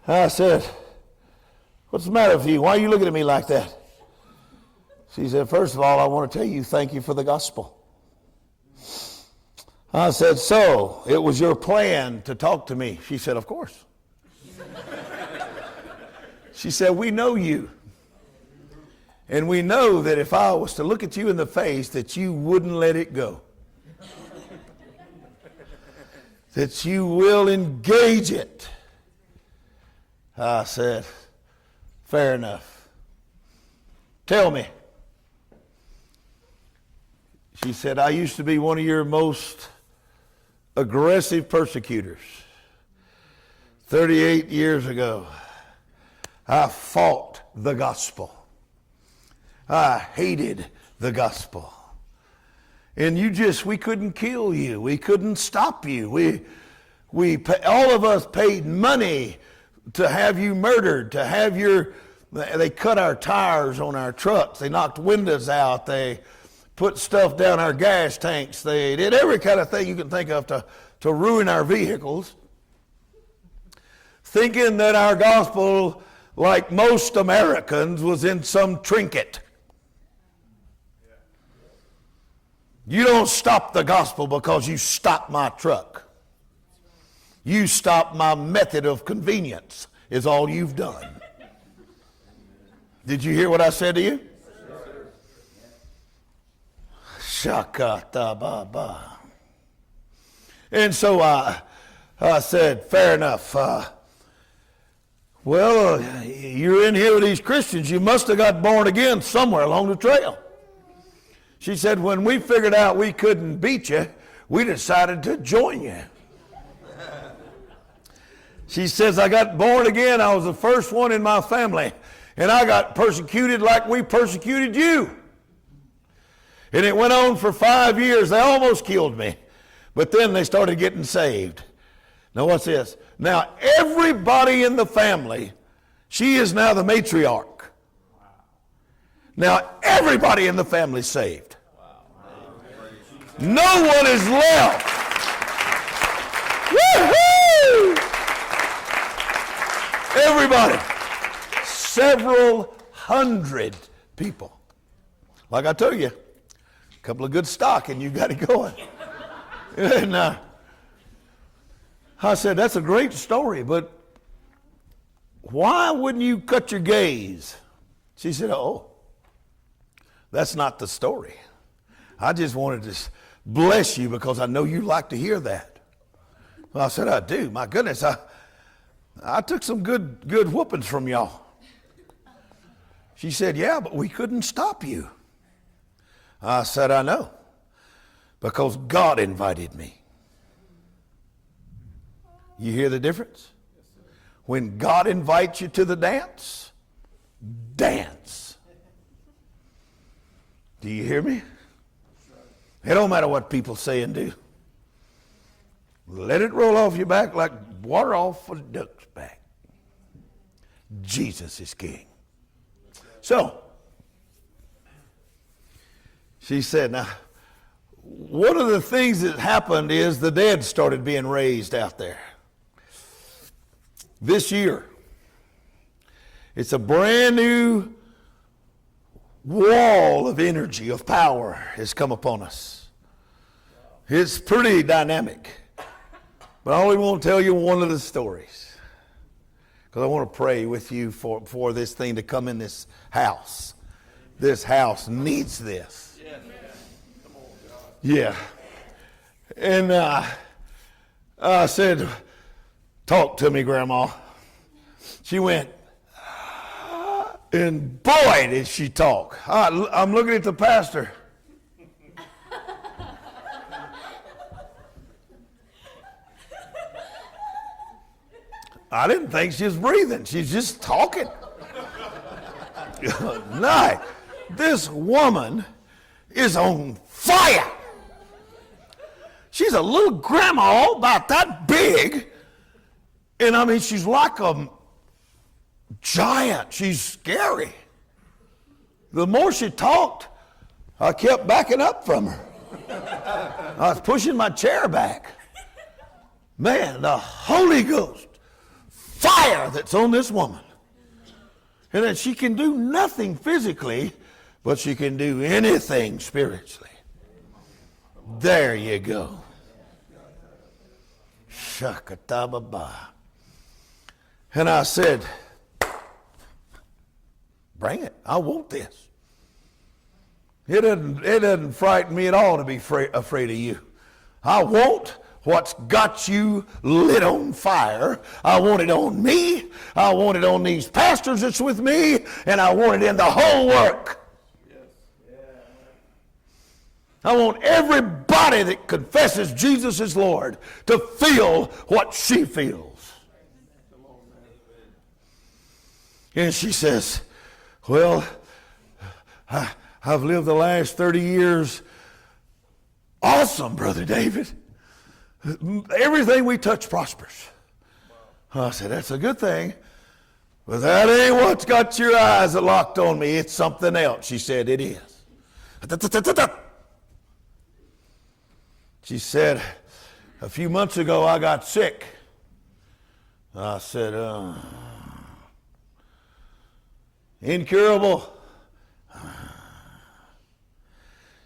I said, what's the matter with you? Why are you looking at me like that? She said, first of all, I want to tell you thank you for the gospel. I said, so it was your plan to talk to me? She said, of course. She said, we know you. And we know that if I was to look at you in the face, that you wouldn't let it go. That you will engage it. I said, fair enough. Tell me. She said, I used to be one of your most aggressive persecutors. 38 years ago, I fought the gospel. I hated the gospel. And we couldn't kill you. We couldn't stop you. All of us paid money to have you murdered, to have they cut our tires on our trucks. They knocked windows out. They put stuff down our gas tanks. They did every kind of thing you can think of to ruin our vehicles. Thinking that our gospel, like most Americans, was in some trinket. You don't stop the gospel because you stop my truck. You stop my method of convenience is all you've done. Did you hear what I said to you? Shakatababa. And so I said, fair enough. Well, you're in here with these Christians. You must have got born again somewhere along the trail. She said, when we figured out we couldn't beat you, we decided to join you. She says, I got born again. I was the first one in my family. And I got persecuted like we persecuted you. And it went on for 5 years. They almost killed me. But then they started getting saved. Now what's this? Now everybody in the family, she is now the matriarch. Now everybody in the family is saved. No one is left. Woo-hoo! Everybody. Several hundred people. Like I told you, a couple of good stock and you got it going. And I said, that's a great story, but why wouldn't you cut your gaze? She said, oh, that's not the story. I just wanted to bless you because I know you like to hear that. Well, I said, I do. My goodness, I took some good whoopings from y'all. She said, yeah, but we couldn't stop you. I said, I know, because God invited me. You hear the difference? When God invites you to the dance, dance. Do you hear me? It don't matter what people say and do. Let it roll off your back like water off a duck's back. Jesus is king. So, she said, now, one of the things that happened is the dead started being raised out there. This year, it's a brand new wall of energy, of power has come upon us. It's pretty dynamic. But I only want to tell you one of the stories, because I want to pray with you for this thing to come in this house. This house needs this. Yeah. And I said, talk to me, Grandma. She went, and boy, did she talk. I'm looking at the pastor. I didn't think she was breathing. She's just talking. No, this woman is on fire. She's a little grandma about that big. And I mean, she's like a giant. She's scary. The more she talked, I kept backing up from her. I was pushing my chair back. Man, the Holy Ghost fire that's on this woman. And that she can do nothing physically, but she can do anything spiritually. There you go. Shakatababa. And I said, bring it. I want this. It doesn't frighten me at all to be afraid of you. I want what's got you lit on fire. I want it on me. I want it on these pastors that's with me. And I want it in the whole work. I want everybody that confesses Jesus is Lord to feel what she feels. And she says, well, I've lived the last 30 years awesome, Brother David. Everything we touch prospers. I said, that's a good thing. But that ain't what's got your eyes locked on me. It's something else. She said, it is. She said, a few months ago I got sick. I said, incurable.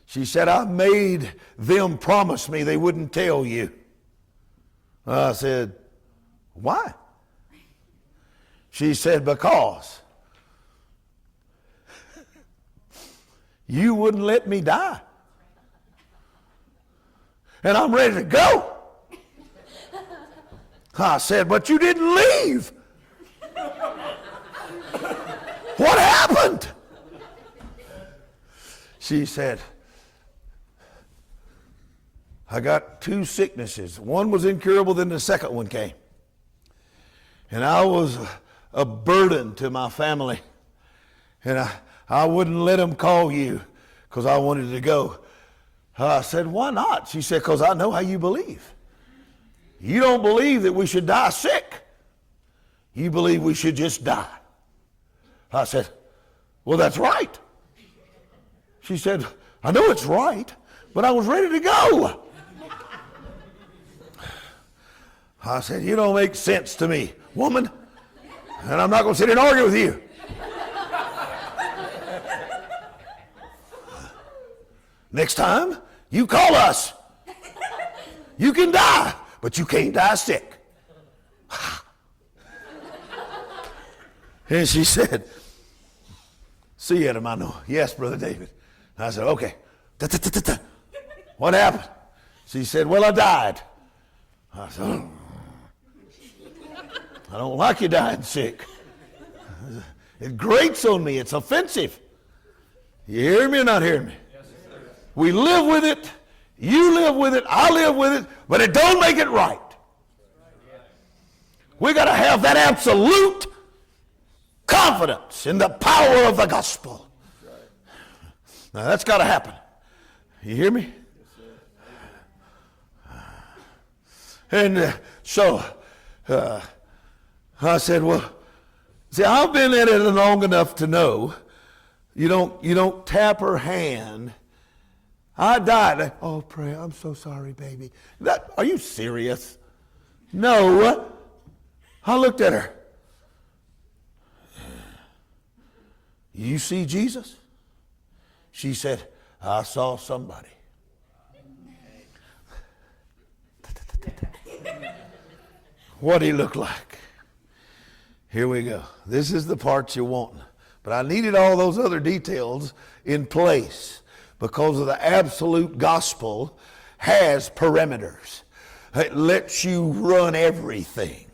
She said, I made them promise me they wouldn't tell you. I said, why? She said, because you wouldn't let me die. And I'm ready to go. I said, but you didn't leave. What happened? She said, I got two sicknesses. One was incurable, then the second one came. And I was a burden to my family. And I wouldn't let them call you because I wanted to go. I said, why not? She said, because I know how you believe. You don't believe that we should die sick. You believe we should just die. I said, well, that's right. She said, I know it's right, but I was ready to go. I said, you don't make sense to me, woman, and I'm not going to sit and argue with you. Next time, you call us. You can die, but you can't die sick. And she said, see you, hermano. Yes, Brother David. I said, okay. What happened? She said, well, I died. I said, oh. I don't like you dying sick. It grates on me. It's offensive. You hear me or not hear me? We live with it. You live with it. I live with it. But it don't make it right. We got to have that absolute confidence in the power of the gospel. Now that's got to happen. You hear me? And so I said, well, see, I've been at it long enough to know you don't tap her hand. I died. Oh, pray, I'm so sorry, baby. Are you serious? No. I looked at her. You see Jesus? She said, I saw somebody. What did he look like? Here we go. This is the part you want. But I needed all those other details in place because of the absolute gospel has perimeters. It lets you run everything.